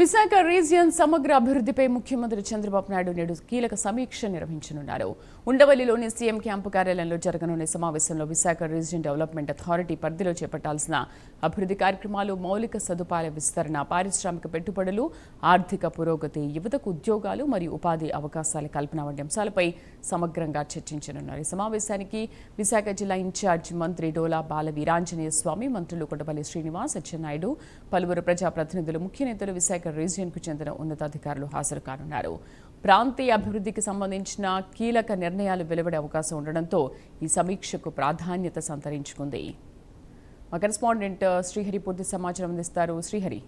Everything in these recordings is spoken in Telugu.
విశాఖ రీజియన్ సమగ్ర అభివృద్ధిపై ముఖ్యమంత్రి చంద్రబాబు నాయుడు నేడు కీలక సమీక్ష నిర్వహించనున్నారు. ఉండవల్లిలోని సీఎం క్యాంపు కార్యాలయంలో జరగనున్న సమావేశంలో విశాఖ రీజియన్ డెవలప్మెంట్ అథారిటీ పరిధిలో చేపట్టాల్సిన అభివృద్ధి కార్యక్రమాలు, మౌలిక సదుపాయాల విస్తరణ, పారిశ్రామిక పెట్టుబడులు, ఆర్థిక పురోగతి, యువతకు ఉద్యోగాలు మరియు ఉపాధి అవకాశాల కల్పన వంటి అంశాలపై సమగ్రంగా చర్చించనున్నారు. ఈ సమావేశానికి విశాఖ జిల్లా ఇన్ఛార్జ్ మంత్రి డోలా బాల వీరాంజనేయ స్వామి, మంత్రులు కొండపల్లి శ్రీనివాస్, అచ్చెన్నాయుడు, పలువురు ప్రజాప్రతినిధులు, ముఖ్య నేతలు విశాఖ రీజియన్కు చెందిన ఉన్నతాధికారులు హాజరు కానున్నారు. ప్రాంతీయ అభివృద్ధికి సంబంధించిన కీలక నిర్ణయాలు వెలువడే అవకాశం ఉండడంతో ఈ సమీక్షకు ప్రాధాన్యత సంతరించుకుంది. మా కరెస్పాండెంట్ శ్రీహరి పూర్తి సమాచారం అందిస్తారు. శ్రీహరి.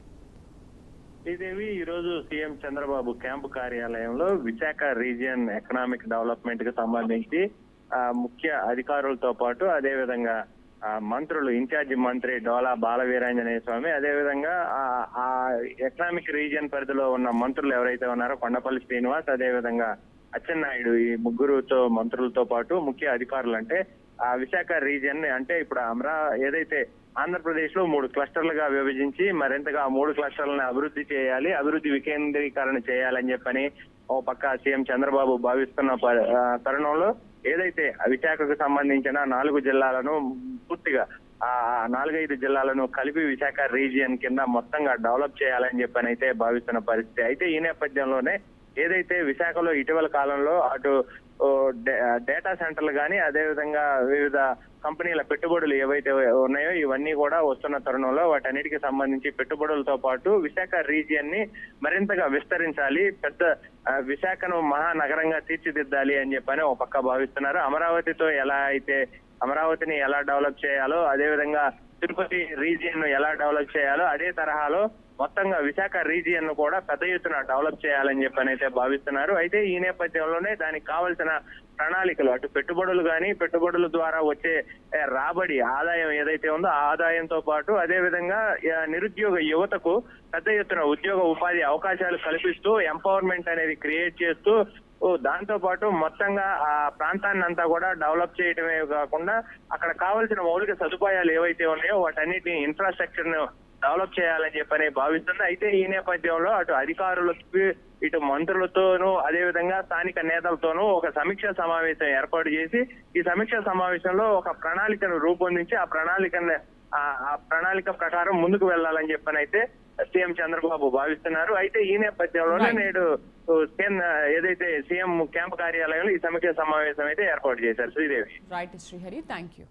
శ్రీదేవి, ఈ రోజు సీఎం చంద్రబాబు క్యాంపు కార్యాలయంలో విశాఖ రీజియన్ ఎకనామిక్ డెవలప్మెంట్ కి సంబంధించి ముఖ్య అధికారులతో పాటు అదేవిధంగా మంత్రులు, ఇన్ఛార్జి మంత్రి డోలా బాల వీరాంజనేయ స్వామి, అదేవిధంగా ఆ ఎకనామిక్ రీజియన్ పరిధిలో ఉన్న మంత్రులు ఎవరైతే ఉన్నారో కొండపల్లి శ్రీనివాస్, అదేవిధంగా అచ్చెన్నాయుడు, ఈ ముగ్గురుతో మంత్రులతో పాటు ముఖ్య అధికారులు అంటే ఆ విశాఖ రీజియన్ అంటే ఇప్పుడు ఏదైతే ఆంధ్రప్రదేశ్ లో 3 క్లస్టర్లుగా విభజించి మరింతగా 3 క్లస్టర్లను అభివృద్ధి చేయాలి, అభివృద్ధి వికేంద్రీకరణ చేయాలని చెప్పని ఓ పక్క సీఎం చంద్రబాబు భావిస్తున్న తరుణంలో ఏదైతే విశాఖకు సంబంధించిన 4 జిల్లాలను పూర్తిగా 4-5 జిల్లాలను కలిపి విశాఖ రీజియన్ కింద మొత్తంగా డెవలప్ చేయాలని చెప్పని అయితే భావిస్తున్న పరిస్థితి. అయితే ఈ నేపథ్యంలోనే ఏదైతే విశాఖలో ఇటీవల కాలంలో అటు డేటా సెంటర్లు కానీ అదేవిధంగా వివిధ కంపెనీల పెట్టుబడులు ఏవైతే ఉన్నాయో ఇవన్నీ కూడా వస్తున్న తరుణంలో వాటన్నిటికి సంబంధించి పెట్టుబడులతో పాటు విశాఖ రీజియన్ ని మరింతగా విస్తరించాలి, పెద్ద విశాఖను మహానగరంగా తీర్చిదిద్దాలి అని చెప్పని ఒక పక్క భావిస్తున్నారు. అమరావతిని ఎలా డెవలప్ చేయాలో, అదేవిధంగా తిరుపతి రీజియన్ ను ఎలా డెవలప్ చేయాలో అదే తరహాలో మొత్తంగా విశాఖ రీజియన్ ను కూడా పెద్ద ఎత్తున డెవలప్ చేయాలని చెప్పని అయితే భావిస్తున్నారు. అయితే ఈ నేపథ్యంలోనే దానికి కావాల్సిన ప్రణాళికలు, అటు పెట్టుబడులు కానీ పెట్టుబడుల ద్వారా వచ్చే రాబడి ఆదాయం ఏదైతే ఉందో ఆ ఆదాయంతో పాటు అదేవిధంగా నిరుద్యోగ యువతకు పెద్ద ఎత్తున ఉద్యోగ ఉపాధి అవకాశాలు కల్పిస్తూ ఎంపవర్మెంట్ అనేది క్రియేట్ చేస్తూ దాంతో పాటు మొత్తంగా ఆ ప్రాంతాన్ని అంతా కూడా డెవలప్ చేయడమే కాకుండా అక్కడ కావాల్సిన మౌలిక సదుపాయాలు ఏవైతే ఉన్నాయో వాటన్నిటిని ఇన్ఫ్రాస్ట్రక్చర్ ను డెవలప్ చేయాలని చెప్పని భావిస్తుంది. అయితే ఈ నేపథ్యంలో అటు అధికారులకు, ఇటు మంత్రులతోనూ అదేవిధంగా స్థానిక నేతలతోనూ ఒక సమీక్షా సమావేశం ఏర్పాటు చేసి ఈ సమీక్షా సమావేశంలో ఒక ప్రణాళికను రూపొందించి ఆ ప్రణాళిక ప్రకారం ముందుకు వెళ్లాలని చెప్పని అయితే సీఎం చంద్రబాబు భావిస్తున్నారు. అయితే ఈ నేపథ్యంలోనే నేడు ఏదైతే సీఎం క్యాంపు కార్యాలయంలో ఈ సమీక్షా సమావేశం అయితే ఏర్పాటు చేశారు. Sridevi. Right Srihari, thank you.